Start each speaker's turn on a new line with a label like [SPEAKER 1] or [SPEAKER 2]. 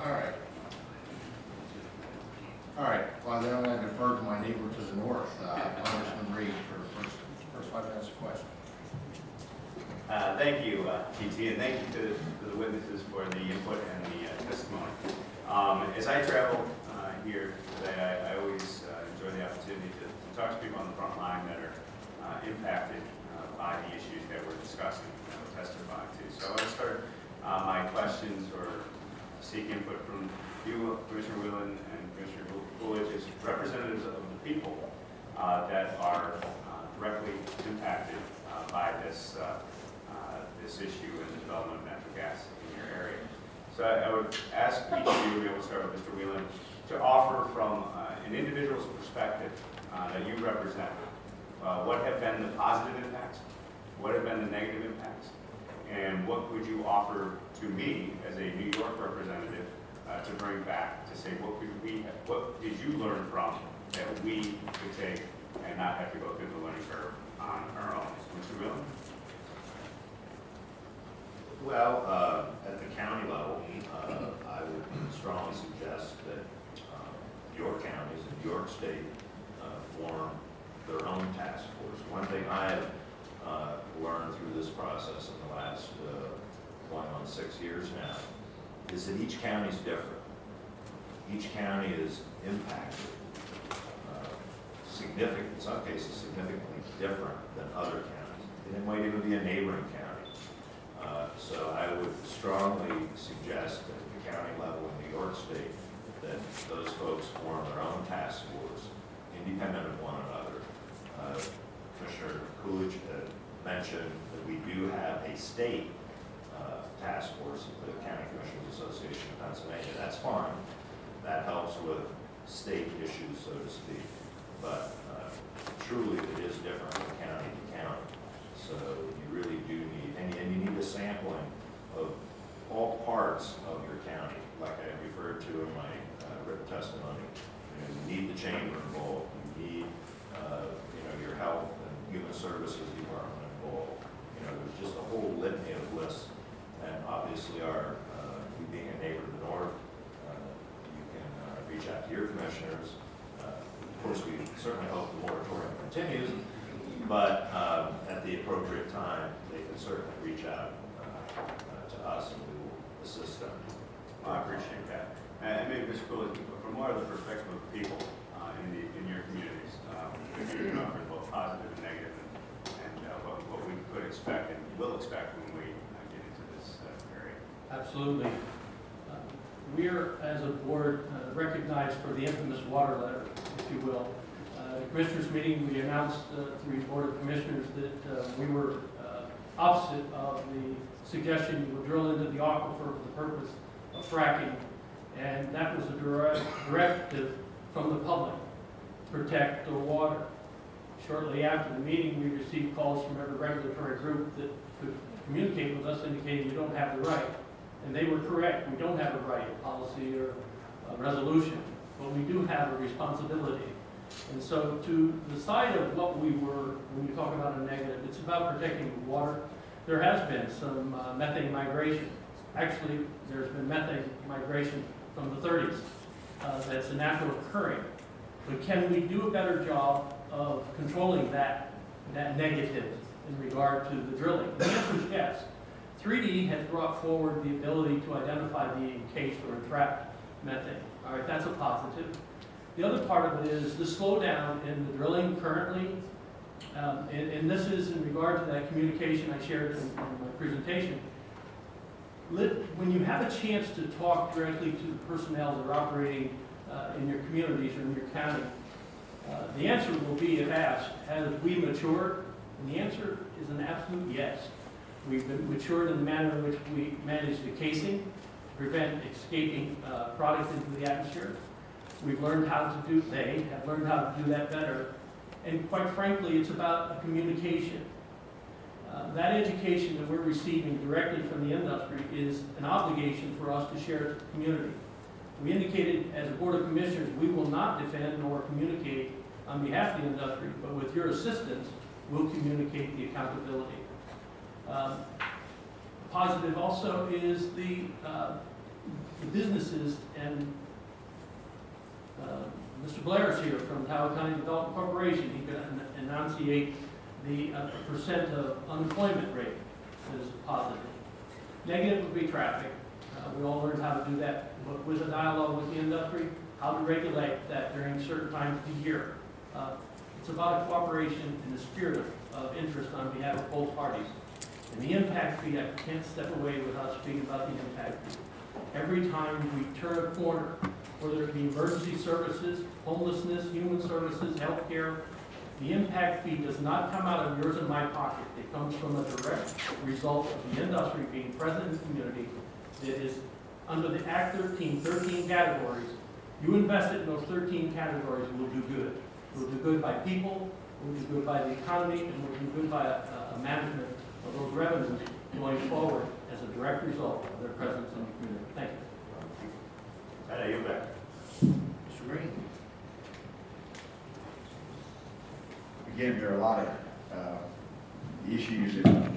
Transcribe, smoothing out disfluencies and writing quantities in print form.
[SPEAKER 1] All right. All right. Well, then I'm going to defer to my neighbor to the north, Congressman Reed, for the first 5 minutes of question.
[SPEAKER 2] Thank you, TT, and thank you to the witnesses for the input and the testimony. As I travel here today, I always enjoy the opportunity to talk to people on the front line that are impacted by the issues that we're discussing and testifying to. So I want to start my questions or seek input from you, Commissioner Whelan and Commissioner Coolidge, as representatives of the people that are directly impacted by this this issue and the development of natural gas in your area. So I would ask each of you, we'll start with Mr. Whelan, to offer from an individual's perspective that you represent, what have been the positive impacts, what have been the negative impacts, and what would you offer to me as a New York representative to bring back to say what did you learn from that we could take and not have to go through the learning curve on our own. Mr. Whelan?
[SPEAKER 3] Well, at the county level, I would strongly suggest that your counties and York State form their own task force. One thing I have learned through this process in the last going on 6 years now is that each county is different. Each county is impacted in some cases significantly different than other counties. And it might even be a neighboring county. So I would strongly suggest at the county level in New York State that those folks form their own task force, independent of one another. Commissioner Coolidge mentioned that we do have a state task force, the County Commissioners Association of Pennsylvania. That's fine. That helps with state issues, so to speak. But truly, it is different from county to county. So you really do need, and you need a sampling of all parts of your county, like I referred to in my written testimony. You need the chamber involved. You need, your health and human services department involved. There's just a whole litany of lists. And obviously, you being a neighbor to the north, you can reach out to your commissioners. Of course, we certainly hope the moratorium continues, but at the appropriate time, they can certainly reach out to us and we will assist them.
[SPEAKER 2] Well, I appreciate that. And maybe Mr. Coolidge, from more of the perspective of the people in your communities, you can offer both positive and negative, and what we could expect and will expect when we get into this area.
[SPEAKER 4] Absolutely. We are, as a board, recognized for the infamous water letter, if you will. At the Commissioners meeting, we announced through the Board of Commissioners that we were opposite of the suggestion you would drill into the aquifer for the purpose of fracking. And that was a directive from the public, protect the water. Shortly after the meeting, we received calls from every regulatory group that could communicate with us indicating you don't have the right. And they were correct. We don't have a right, a policy, or a resolution, but we do have a responsibility. And so to the side of what we were, when you talk about a negative, it's about protecting the water. There has been some methane migration. Actually, there's been methane migration from the 30s. That's a natural occurring. But can we do a better job of controlling that negative in regard to the drilling? The answer is yes. 3D has brought forward the ability to identify the encased or entrapped methane. All right, that's a positive. The other part of it is the slowdown in the drilling currently, and this is in regard to that communication I shared in my presentation. When you have a chance to talk directly to the personnel that are operating in your communities or in your county, the answer will be, if asked, have we matured? And the answer is an absolute yes. We've been matured in the manner in which we manage the casing to prevent escaping product into the atmosphere. We've learned how to do, they have learned how to do that better. And quite frankly, it's about a communication. That education that we're receiving directly from the industry is an obligation for us to share to the community. We indicated as a Board of Commissioners, we will not defend nor communicate on behalf of the industry, but with your assistance, we'll communicate the accountability. Positive also is the businesses, and Mr. Blair is here from Tioga County Development Corporation. He can enunciate the percent of unemployment rate is positive. Negative would be traffic. We all learned how to do that, but with a dialogue with the industry, how to regulate that during certain times of the year. It's about a cooperation in the spirit of interest on behalf of both parties. And the impact fee, I can't step away without speaking about the impact fee. Every time we turn a corner, whether it be emergency services, homelessness, human services, healthcare, the impact fee does not come out of yours and my pocket. It comes from a direct result of the industry being present in the community. It is under the Act 13 categories. You invest it in those 13 categories, we'll do good. We'll do good by people, we'll do good by the economy, and we'll do good by a management of those revenues going forward as a direct result of their presence in the community. Thank you.
[SPEAKER 2] Ed, you back.
[SPEAKER 1] Mr. Green?
[SPEAKER 5] Again, there are a lot of issues that